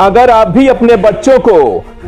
अगर आप भी अपने बच्चों को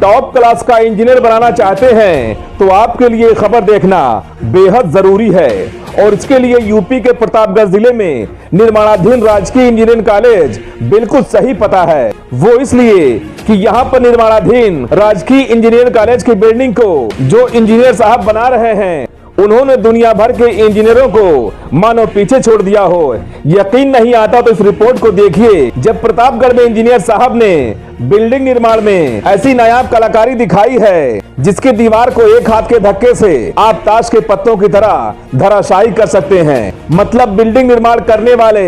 टॉप क्लास का इंजीनियर बनाना चाहते हैं तो आपके लिए खबर देखना बेहद जरूरी है। और इसके लिए यूपी के प्रतापगढ़ जिले में निर्माणाधीन राजकीय इंजीनियरिंग कॉलेज बिल्कुल सही पता है। वो इसलिए कि यहाँ पर निर्माणाधीन राजकीय इंजीनियरिंग कॉलेज की बिल्डिंग को जो इंजीनियर साहब बना रहे हैं उन्होंने दुनिया भर के इंजीनियरों को मानो पीछे छोड़ दिया हो। यकीन नहीं आता तो इस रिपोर्ट को देखिए। जब प्रतापगढ़ में इंजीनियर साहब ने बिल्डिंग निर्माण में ऐसी नायाब कलाकारी दिखाई है जिसकी दीवार को एक हाथ के धक्के से आप ताश के पत्तों की तरह धराशायी कर सकते हैं। मतलब बिल्डिंग निर्माण करने वाले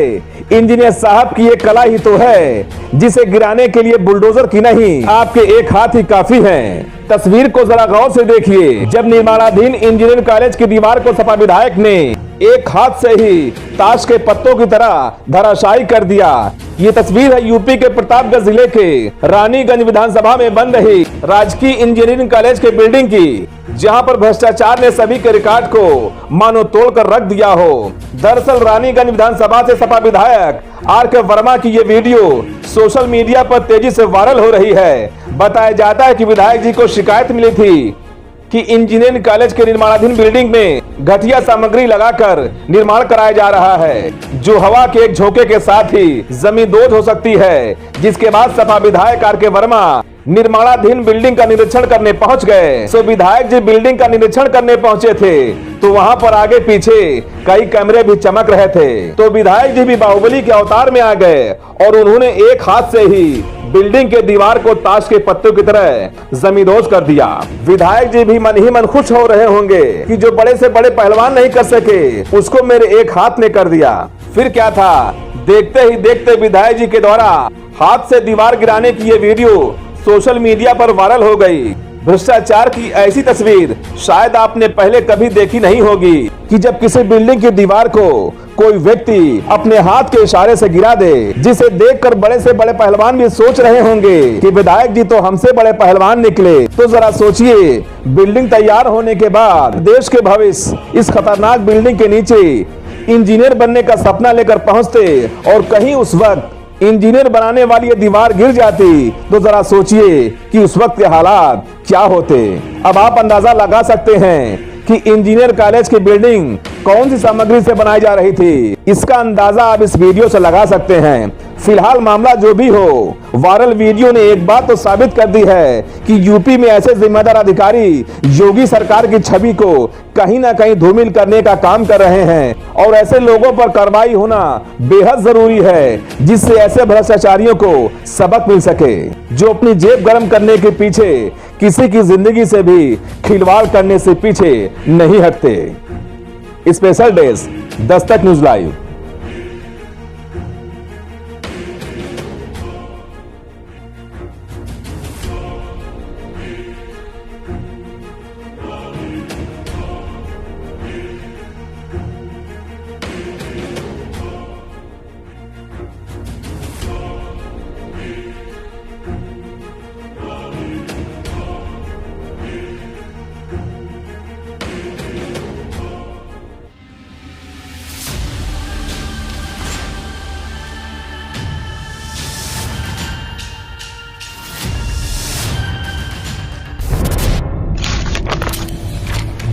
इंजीनियर साहब की एक कला ही तो है जिसे गिराने के लिए बुलडोजर की नहीं आपके एक हाथ ही काफी है। तस्वीर को जरा गौर से देखिए। जब निर्माणाधीन इंजीनियरिंग कॉलेज की दीवार को सपा विधायक ने एक हाथ से ही ताश के पत्तों की तरह धराशायी कर दिया। ये तस्वीर है यूपी के प्रतापगढ़ जिले के रानीगंज विधानसभा में बन रही राजकीय इंजीनियरिंग कॉलेज के बिल्डिंग की, जहां पर भ्रष्टाचार ने सभी के रिकॉर्ड को मानो तोड़कर रख दिया हो। दरअसल रानीगंज विधानसभा से सपा विधायक आर.के. वर्मा की ये वीडियो सोशल मीडिया पर तेजी से वायरल हो रही है। बताया जाता है कि विधायक जी को शिकायत मिली थी कि इंजीनियरिंग कॉलेज के निर्माणाधीन बिल्डिंग में घटिया सामग्री लगाकर निर्माण कराया जा रहा है जो हवा के एक झोंके के साथ ही जमींदोज हो सकती है। जिसके बाद सपा विधायक आर.के. वर्मा निर्माणाधीन बिल्डिंग का निरीक्षण करने पहुंच गए। सो विधायक जी बिल्डिंग का निरीक्षण करने पहुंचे थे तो वहां पर आगे पीछे कई कैमरे भी चमक रहे थे। तो विधायक जी भी बाहुबली के अवतार में आ गए और उन्होंने एक हाथ से ही बिल्डिंग के दीवार को ताश के पत्तों की तरह जमींदोज कर दिया। विधायक जी भी मन ही मन खुश हो रहे होंगे कि जो बड़े से बड़े पहलवान नहीं कर सके उसको मेरे एक हाथ ने कर दिया। फिर क्या था, देखते ही देखते विधायक जी के द्वारा हाथ से दीवार गिराने की ये वीडियो सोशल मीडिया पर वायरल हो गई। भ्रष्टाचार की ऐसी तस्वीर शायद आपने पहले कभी देखी नहीं होगी कि जब किसी बिल्डिंग की दीवार को कोई व्यक्ति अपने हाथ के इशारे से गिरा दे, जिसे देखकर बड़े से बड़े पहलवान भी सोच रहे होंगे कि विधायक जी तो हमसे बड़े पहलवान निकले। तो जरा सोचिए, बिल्डिंग तैयार होने के बाद देश के भविष्य इस खतरनाक बिल्डिंग के नीचे इंजीनियर बनने का सपना लेकर पहुंचते और कहीं उस वक्त इंजीनियर बनाने वाली ये दीवार गिर जाती तो जरा सोचिए कि उस वक्त के हालात क्या होते। अब आप अंदाजा लगा सकते हैं कि इंजीनियर कॉलेज की बिल्डिंग कौन सी सामग्री से बनाई जा रही थी। इसका अंदाजा आप इस वीडियो से लगा सकते हैं। फिलहाल मामला जो भी हो, वायरल वीडियो ने एक बात तो साबित कर दी है कि यूपी में ऐसे जिम्मेदार अधिकारी योगी सरकार की छवि को कहीं ना कहीं धूमिल करने का काम कर रहे हैं और ऐसे लोगों पर कार्रवाई होना बेहद जरूरी है जिससे ऐसे भ्रष्टाचारियों को सबक मिल सके जो अपनी जेब गर्म करने के पीछे किसी की जिंदगी से भी खिलवाड़ करने से पीछे नहीं हटते। Special desk, Dastak news live.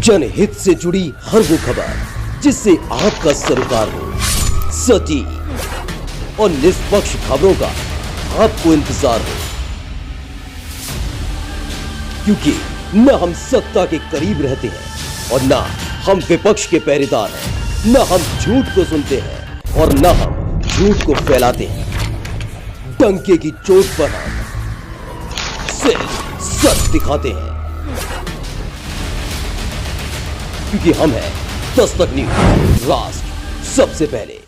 जनहित से जुड़ी हर वो खबर जिससे आपका सरोकार हो, सटीक और निष्पक्ष खबरों का आपको इंतजार हो, क्योंकि न हम सत्ता के करीब रहते हैं और न हम विपक्ष के पहरेदार हैं, न हम झूठ को सुनते हैं और न हम झूठ को फैलाते हैं। डंके की चोट पर हम सिर्फ सच दिखाते हैं, क्योंकि हम हैं दस्तक न्यूज, राष्ट्र सबसे पहले।